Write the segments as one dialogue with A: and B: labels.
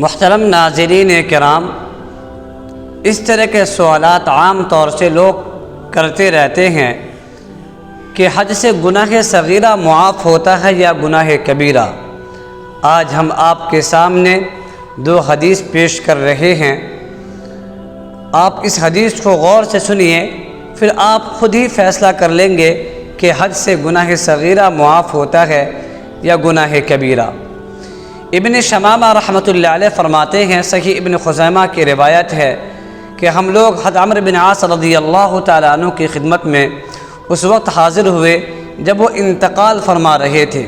A: محترم ناظرین کرام، اس طرح کے سوالات عام طور سے لوگ کرتے رہتے ہیں کہ حج سے گناہ صغیرہ معاف ہوتا ہے یا گناہ کبیرہ۔ آج ہم آپ کے سامنے دو حدیث پیش کر رہے ہیں۔ آپ اس حدیث کو غور سے سنیے، پھر آپ خود ہی فیصلہ کر لیں گے کہ حج سے گناہ صغیرہ معاف ہوتا ہے یا گناہ کبیرہ۔ ابن شمامہ رحمۃ اللہ علیہ فرماتے ہیں، صحیح ابن خزیمہ کی روایت ہے کہ ہم لوگ حضرت عمرو بن عاص رضی اللہ تعالیٰ عنہ کی خدمت میں اس وقت حاضر ہوئے جب وہ انتقال فرما رہے تھے۔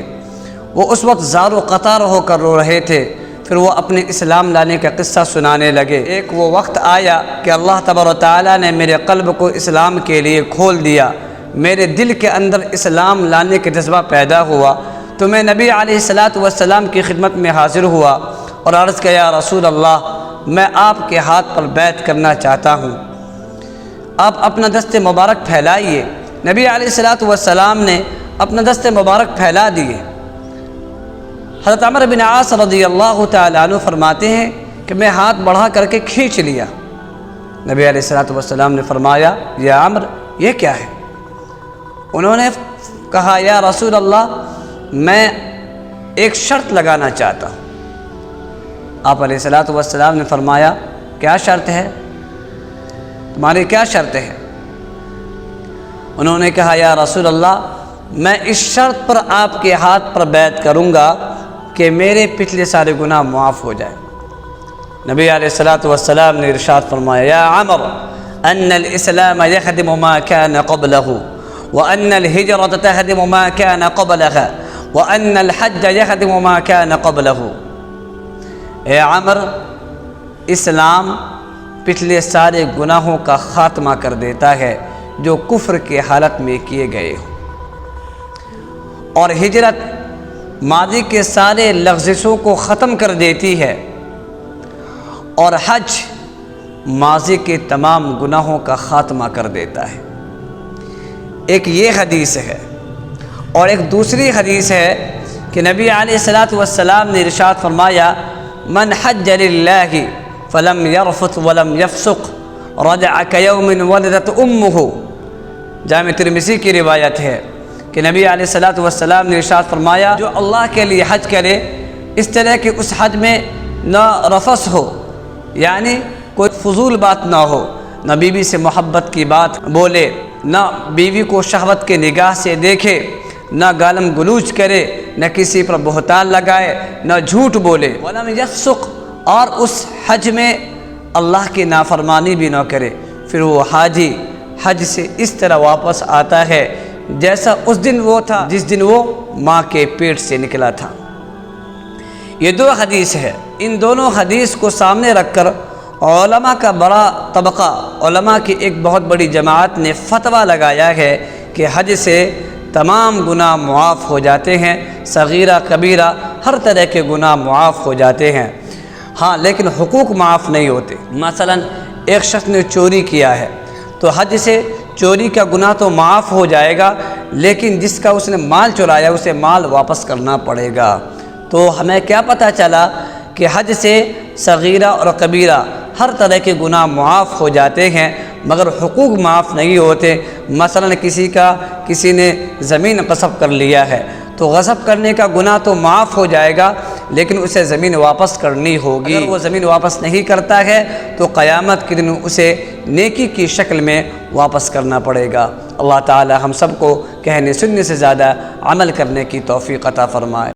A: وہ اس وقت زار و قطار ہو کر رو رہے تھے، پھر وہ اپنے اسلام لانے کا قصہ سنانے لگے۔ ایک وہ وقت آیا کہ اللہ تبارک و تعالیٰ نے میرے قلب کو اسلام کے لیے کھول دیا، میرے دل کے اندر اسلام لانے کا جذبہ پیدا ہوا، تو میں نبی علیہ السلام کی خدمت میں حاضر ہوا اور عرض کیا، یا رسول اللہ، میں آپ کے ہاتھ پر بیعت کرنا چاہتا ہوں، آپ اپنا دست مبارک پھیلائیے۔ نبی علیہ السلام نے اپنا دست مبارک پھیلا دیے۔ حضرت عمرو بن عاص رضی اللہ تعالیٰ عنہ فرماتے ہیں کہ میں ہاتھ بڑھا کر کے کھینچ لیا۔ نبی علیہ السلام نے فرمایا، یا عمرو، یہ کیا ہے؟ انہوں نے کہا، یا رسول اللہ، میں ایک شرط لگانا چاہتا ہوں۔ آپ علیہ السلام نے فرمایا، کیا شرط ہے؟ تمہاری کیا شرط ہے؟ انہوں نے کہا، یا رسول اللہ، میں اس شرط پر آپ کے ہاتھ پر بیعت کروں گا کہ میرے پچھلے سارے گناہ معاف ہو جائیں۔ نبی علیہ السلام نے ارشاد فرمایا، یا عمر، ان الاسلام یخدم ما کان قبلہ وان الہجرۃ تہدم ما کان قبلہ وان الحج یخدم ما کان قبلہ۔ اے عمر، اسلام پچھلے سارے گناہوں کا خاتمہ کر دیتا ہے جو کفر کے حالت میں کیے گئے ہوں، اور ہجرت ماضی کے سارے لغزشوں کو ختم کر دیتی ہے، اور حج ماضی کے تمام گناہوں کا خاتمہ کر دیتا ہے۔ ایک یہ حدیث ہے، اور ایک دوسری حدیث ہے کہ نبی علیہ السلام نے ارشاد فرمایا، من حج للہ فلم یرفث ولم یفسق رجع کیوم ولدت امہ۔ جامع ترمذی کی روایت ہے کہ نبی علیہ السلام نے ارشاد فرمایا، جو اللہ کے لیے حج کرے، اس طرح کہ اس حج میں نہ رفث ہو، یعنی کوئی فضول بات نہ ہو، نہ بیوی سے محبت کی بات بولے، نہ بیوی کو شہوت کے نگاہ سے دیکھے، نہ گالم گلوچ کرے، نہ کسی پر بہتان لگائے، نہ جھوٹ بولے، ولم یفسق، اور اس حج میں اللہ کی نافرمانی بھی نہ کرے، پھر وہ حاجی حج سے اس طرح واپس آتا ہے جیسا اس دن وہ تھا جس دن وہ ماں کے پیٹ سے نکلا تھا۔ یہ دو حدیث ہے۔ ان دونوں حدیث کو سامنے رکھ کر علماء کا بڑا طبقہ، علماء کی ایک بہت بڑی جماعت نے فتویٰ لگایا ہے کہ حج سے تمام گناہ معاف ہو جاتے ہیں، صغیرہ کبیرہ ہر طرح کے گناہ معاف ہو جاتے ہیں۔ ہاں، لیکن حقوق معاف نہیں ہوتے۔ مثلا ایک شخص نے چوری کیا ہے تو حج سے چوری کا گناہ تو معاف ہو جائے گا، لیکن جس کا اس نے مال چرایا اسے مال واپس کرنا پڑے گا۔ تو ہمیں کیا پتہ چلا کہ حج سے صغیرہ اور کبیرہ ہر طرح کے گناہ معاف ہو جاتے ہیں، مگر حقوق معاف نہیں ہوتے۔ مثلا کسی نے زمین غصب کر لیا ہے تو غصب کرنے کا گناہ تو معاف ہو جائے گا، لیکن اسے زمین واپس کرنی ہوگی۔ اگر وہ زمین واپس نہیں کرتا ہے تو قیامت کے دن اسے نیکی کی شکل میں واپس کرنا پڑے گا۔ اللہ تعالی ہم سب کو کہنے سننے سے زیادہ عمل کرنے کی توفیق عطا فرمائے۔